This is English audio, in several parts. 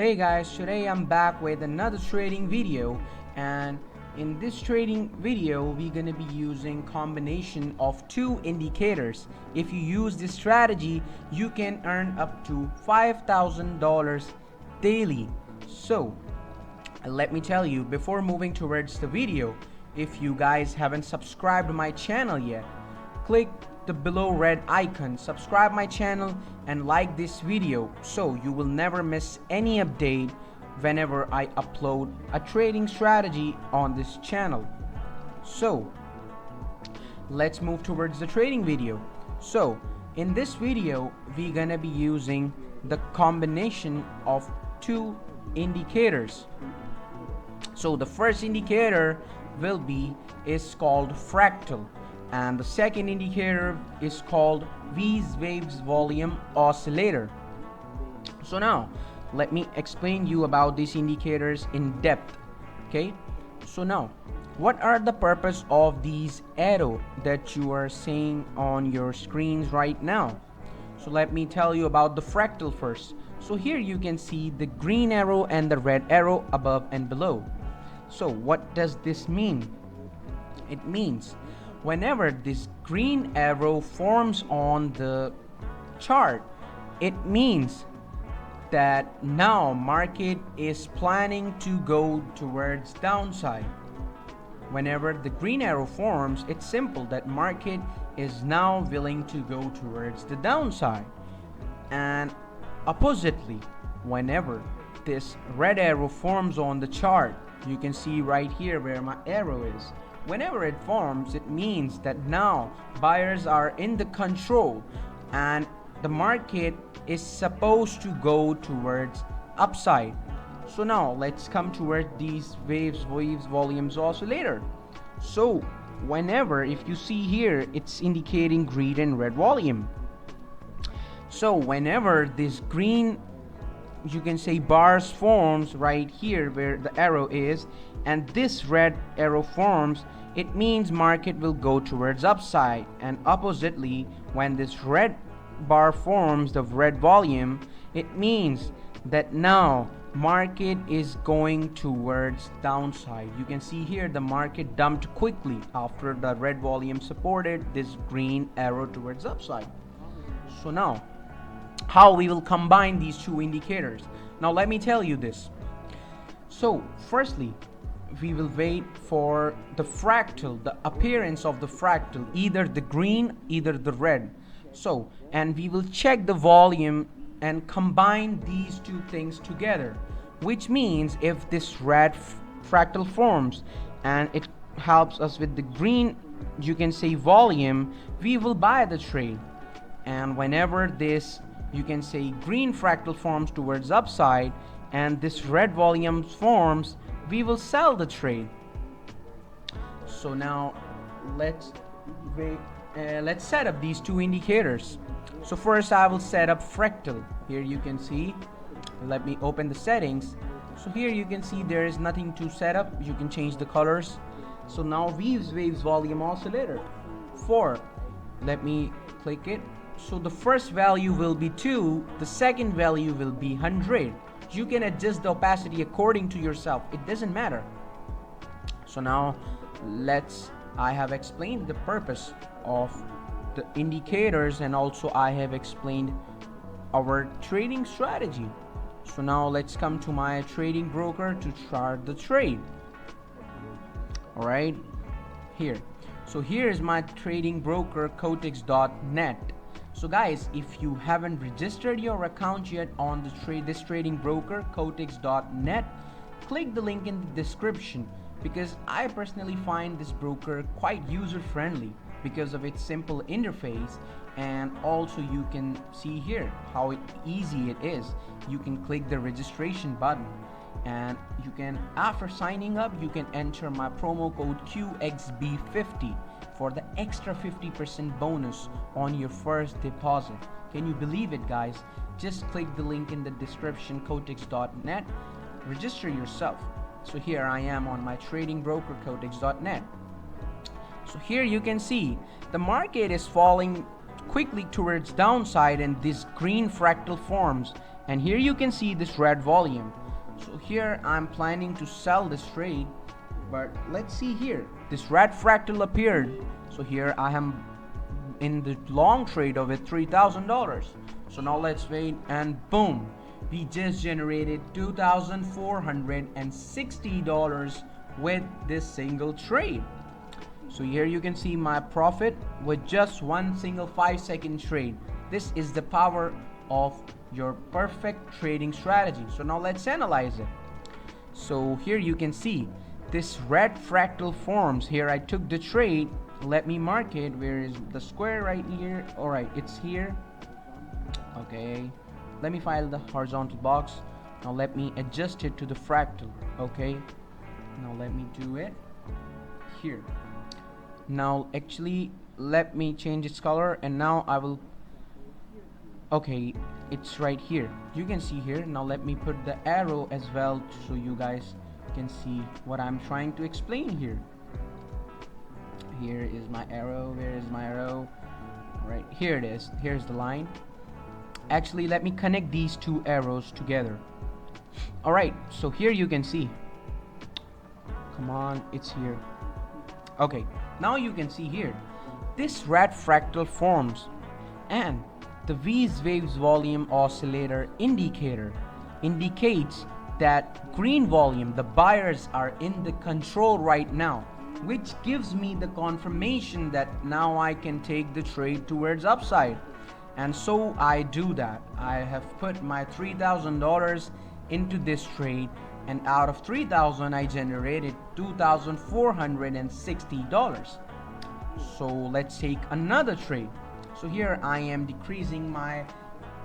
Hey guys, today I'm back with another trading video, and in this trading video we're gonna be using combination of two indicators. If you use this strategy, you can earn up to $5,000 daily. So let me tell you, before moving towards the video, if you guys haven't subscribed to my channel yet, click the below red icon, subscribe my channel and like this video so you will never miss any update whenever I upload a trading strategy on this channel. So let's move towards the trading video. So in this video we're gonna be using the combination of two indicators. So the first indicator is called Fractal, and the second indicator is called Weis volume oscillator. So now let me explain you about these indicators in depth. Okay, so now what are the purpose of these arrow that you are seeing on your screens right now? So let me tell you about the fractal first. So here you can see the green arrow and the red arrow above and below. So what does this mean? It means whenever this green arrow forms on the chart, it means that now market is planning to go towards downside. Whenever the green arrow forms, it's simple that market is now willing to go towards the downside. And oppositely, whenever this red arrow forms on the chart, you can see right here where my arrow is. Whenever it forms, it means that now buyers are in the control and the market is supposed to go towards upside. So now let's come towards these waves, volumes, oscillator. So whenever, if you see here, it's indicating green and red volume. So whenever this green, you can say bars forms right here where the arrow is, and this red arrow forms, it means market will go towards upside. And oppositely, when this red bar forms, the red volume, it means that now market is going towards downside. You can see here the market dumped quickly after the red volume supported this green arrow towards upside. So now how we will combine these two indicators. Now let me tell you this. So firstly, we will wait for the fractal, the appearance of the fractal, either the green, either the red. So, and we will check the volume and combine these two things together, which means if this red fractal forms and it helps us with the green, you can say volume, we will buy the trade. And whenever this, you can say green fractal forms towards upside and this red volume forms, we will sell the trade. So now let's set up these two indicators. So first I will set up fractal. Here you can see, let me open the settings. So here you can see there is nothing to set up. You can change the colors. So now waves volume oscillator 4, let me click it. So the first value will be 2, the second value will be 100. You can adjust the opacity according to yourself, it doesn't matter. So now I have explained the purpose of the indicators, and also I have explained our trading strategy. So now let's come to my trading broker to chart the trade. Alright, here. So here is my trading broker, Quotex.net. So guys, if you haven't registered your account yet on this trading broker, Quotex.net, click the link in the description, because I personally find this broker quite user friendly because of its simple interface. And also you can see here how easy it is. You can click the registration button, and you can, after signing up, you can enter my promo code QXB50 for the extra 50% bonus on your first deposit. Can you believe it, guys? Just click the link in the description, Quotex.net, register yourself. So here I am on my trading broker, Quotex.net. So here you can see the market is falling quickly towards downside, and this green fractal forms, and here you can see this red volume. So here I'm planning to sell this trade, but let's see here, this red fractal appeared. So here I am in the long trade of it, $3,000. So now let's wait, and boom, we just generated $2,460 with this single trade. So here you can see my profit with just one single 5-second trade. This is the power of your perfect trading strategy. So now let's analyze it. So here you can see this red fractal forms. Here I took the trade. Let me mark it. Where is the square? Right here. Alright, it's here. Okay, let me file the horizontal box. Now let me adjust it to the fractal. Okay, now let me do it here. Now actually let me change its color, and now I will, okay, it's right here, you can see here. Now let me put the arrow as well so you guys can see what I'm trying to explain here. Here is my arrow. Where is my arrow? Right here it is. Here's the line. Actually, let me connect these two arrows together. Alright, so here you can see, come on, it's here. Okay, now you can see here this red fractal forms, and the Weis waves volume oscillator indicator indicates that green volume, the buyers are in the control right now, which gives me the confirmation that now I can take the trade towards upside. And so I do that. I have put my $3,000 into this trade, and out of $3,000 I generated $2,460. So let's take another trade. So here I am decreasing my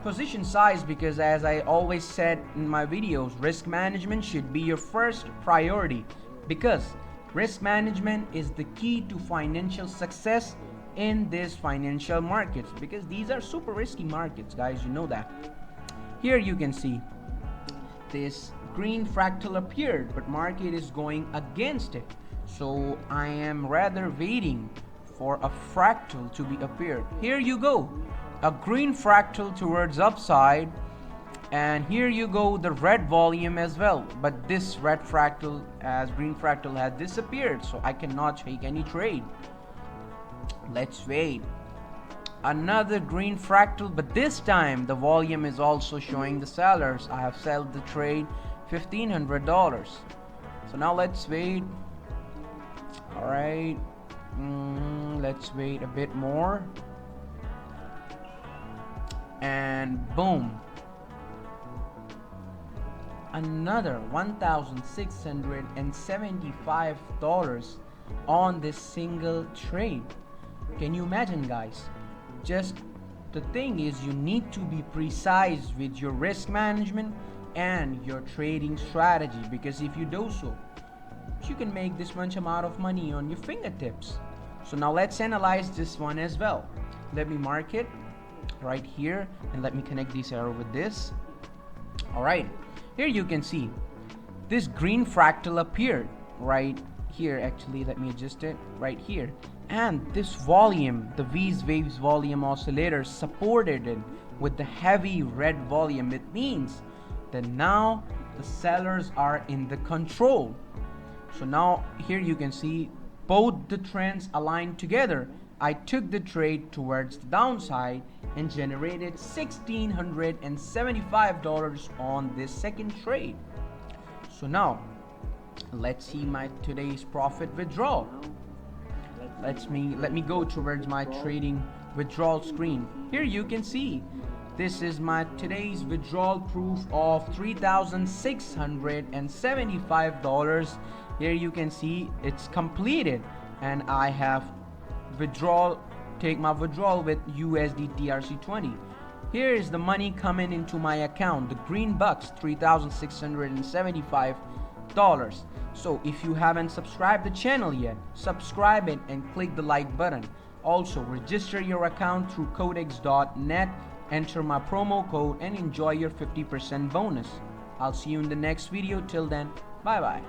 position size, because as I always said in my videos, risk management should be your first priority, because risk management is the key to financial success in these financial markets, because these are super risky markets, guys, you know that. Here you can see this green fractal appeared, but market is going against it. So I am rather waiting for a fractal to be appeared. Here you go, a green fractal towards upside, and here you go, the red volume as well. But this red fractal as green fractal has disappeared, so I cannot take any trade. Let's wait. Another green fractal, but this time the volume is also showing the sellers. I have sold the trade $1,500. So now let's wait. Alright, let's wait a bit more, and boom, another $1,675 on this single trade. Can you imagine, guys? Just the thing is, you need to be precise with your risk management and your trading strategy, because if you do so, you can make this much amount of money on your fingertips. So now let's analyze this one as well. Let me mark it right here, and let me connect this arrow with this. Alright, here you can see this green fractal appeared right here. Actually, let me adjust it right here, and this volume, the Weis waves volume oscillator, supported it with the heavy red volume. It means that now the sellers are in the control. So now here you can see both the trends aligned together. I took the trade towards the downside and generated $1,675 on this second trade. So now let's see my today's profit withdrawal. Let me go towards my trading withdrawal screen. Here you can see this is my today's withdrawal proof of $3,675. Here you can see it's completed, and I have take my withdrawal with USD TRC20. Here is the money coming into my account, the green bucks, $3,675. So if you haven't subscribed the channel yet, subscribe it and click the like button. Also, register your account through Quotex.net, enter my promo code, and enjoy your 50% bonus. I'll see you in the next video. Till then, bye bye.